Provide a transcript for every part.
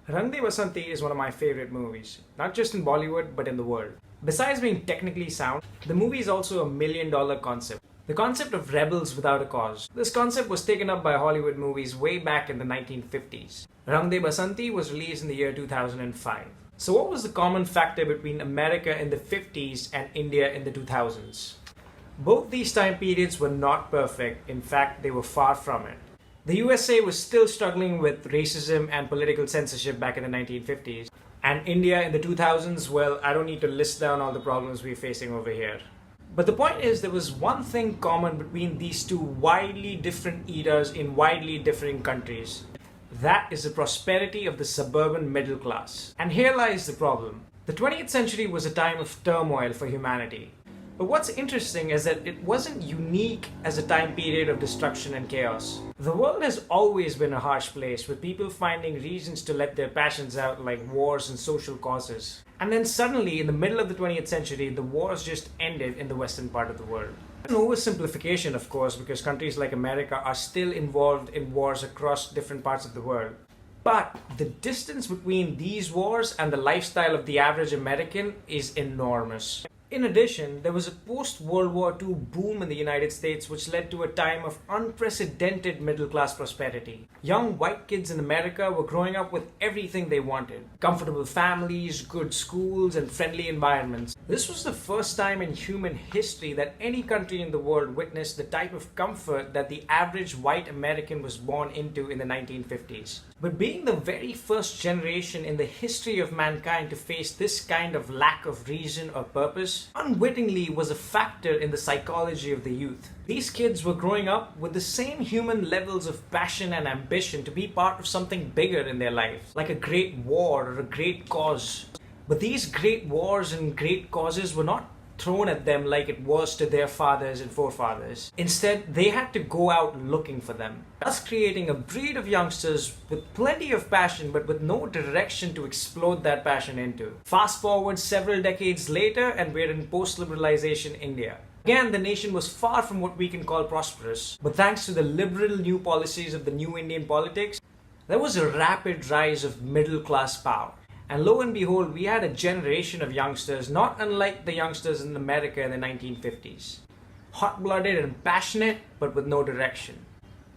Rang De Basanti is one of my favorite movies, not just in Bollywood but in the world. Besides being technically sound, the movie is also a $1 million concept. The concept of rebels without a cause. This concept was taken up by Hollywood movies way back in the 1950s. Rang De Basanti was released in the year 2005. So what was the common factor between America in the 50s and India in the 2000s? Both these time periods were not perfect, in fact they were far from it. The USA was still struggling with racism and political censorship back in the 1950s. And India in the 2000s, well, I don't need to list down all the problems we're facing over here. But the point is, there was one thing common between these two widely different eras in widely differing countries. That is the prosperity of the suburban middle class. And here lies the problem. The 20th century was a time of turmoil for humanity. But what's interesting is that it wasn't unique as a time period of destruction and chaos. The world has always been a harsh place, with people finding reasons to let their passions out like wars and social causes. And then suddenly, in the middle of the 20th century, the wars just ended in the western part of the world. An oversimplification, of course, because countries like America are still involved in wars across different parts of the world. But the distance between these wars and the lifestyle of the average American is enormous. In addition, there was a post-World War II boom in the United States which led to a time of unprecedented middle-class prosperity. Young white kids in America were growing up with everything they wanted. Comfortable families, good schools, and friendly environments. This was the first time in human history that any country in the world witnessed the type of comfort that the average white American was born into in the 1950s. But being the very first generation in the history of mankind to face this kind of lack of reason or purpose, unwittingly was a factor in the psychology of the youth. These kids were growing up with the same human levels of passion and ambition to be part of something bigger in their lives, like a great war or a great cause. But these great wars and great causes were not thrown at them like it was to their fathers and forefathers. Instead, they had to go out looking for them, thus creating a breed of youngsters with plenty of passion but with no direction to explode that passion into. Fast forward several decades later and we're in post-liberalization India. Again, the nation was far from what we can call prosperous, but thanks to the liberal new policies of the new Indian politics, there was a rapid rise of middle-class power. And lo and behold, we had a generation of youngsters not unlike the youngsters in America in the 1950s. Hot-blooded and passionate, but with no direction.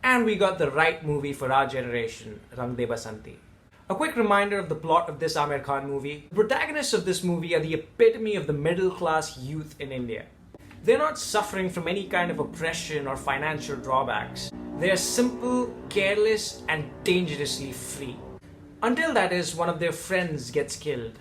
And we got the right movie for our generation, Rang De Basanti. A quick reminder of the plot of this Aamir Khan movie. The protagonists of this movie are the epitome of the middle-class youth in India. They're not suffering from any kind of oppression or financial drawbacks. They are simple, careless, and dangerously free. Until that is, one of their friends gets killed.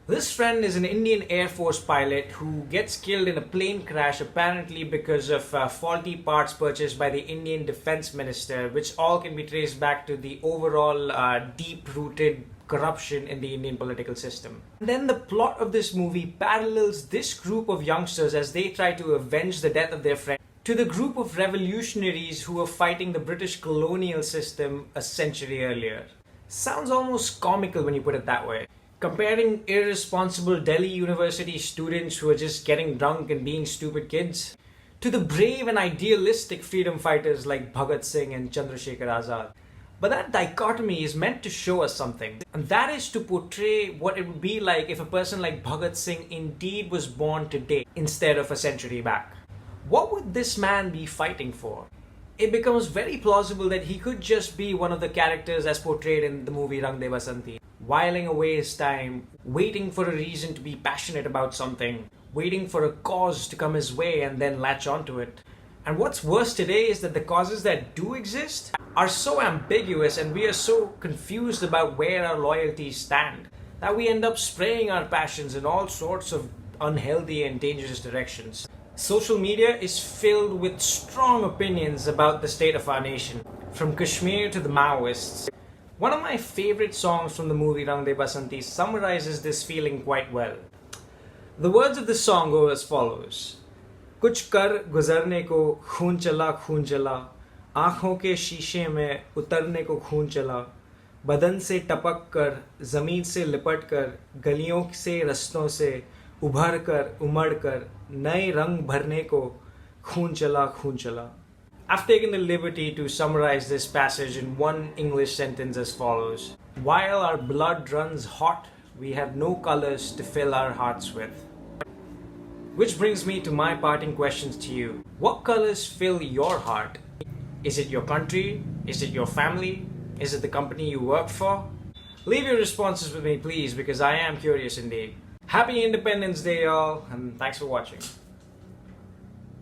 This friend is an Indian Air Force pilot who gets killed in a plane crash apparently because of faulty parts purchased by the Indian Defense Minister, which all can be traced back to the overall deep-rooted corruption in the Indian political system. And then the plot of this movie parallels this group of youngsters as they try to avenge the death of their friend to the group of revolutionaries who were fighting the British colonial system a century earlier. Sounds almost comical when you put it that way. Comparing irresponsible Delhi University students who are just getting drunk and being stupid kids to the brave and idealistic freedom fighters like Bhagat Singh and Chandrasekhar Azad. But that dichotomy is meant to show us something, and that is to portray what it would be like if a person like Bhagat Singh indeed was born today instead of a century back. What would this man be fighting for? It becomes very plausible that he could just be one of the characters as portrayed in the movie Rang De Basanti, whiling away his time, waiting for a reason to be passionate about something, waiting for a cause to come his way and then latch onto it. And what's worse today is that the causes that do exist are so ambiguous and we are so confused about where our loyalties stand that we end up spraying our passions in all sorts of unhealthy and dangerous directions. Social media is filled with strong opinions about the state of our nation, from Kashmir to the Maoists. One of my favorite songs from the movie Rang De Basanti summarizes this feeling quite well. The words of this song go as follows. कुछ कर गुजरने को खून चला आँखों के शीशे में उतरने को खून चला बदन से टपक कर ज़मीन से लिपट कर गलियों से रस्तों से उभर कर उमड़ कर नए रंग भरने को खून चला. I've taken the liberty to summarize this passage in one English sentence as follows. While our blood runs hot, we have no colors to fill our hearts with. Which brings me to my parting questions to you. What colors fill your heart? Is it your country? Is it your family? Is it the company you work for? Leave your responses with me, please, because I am curious indeed. Happy Independence Day, y'all, and thanks for watching.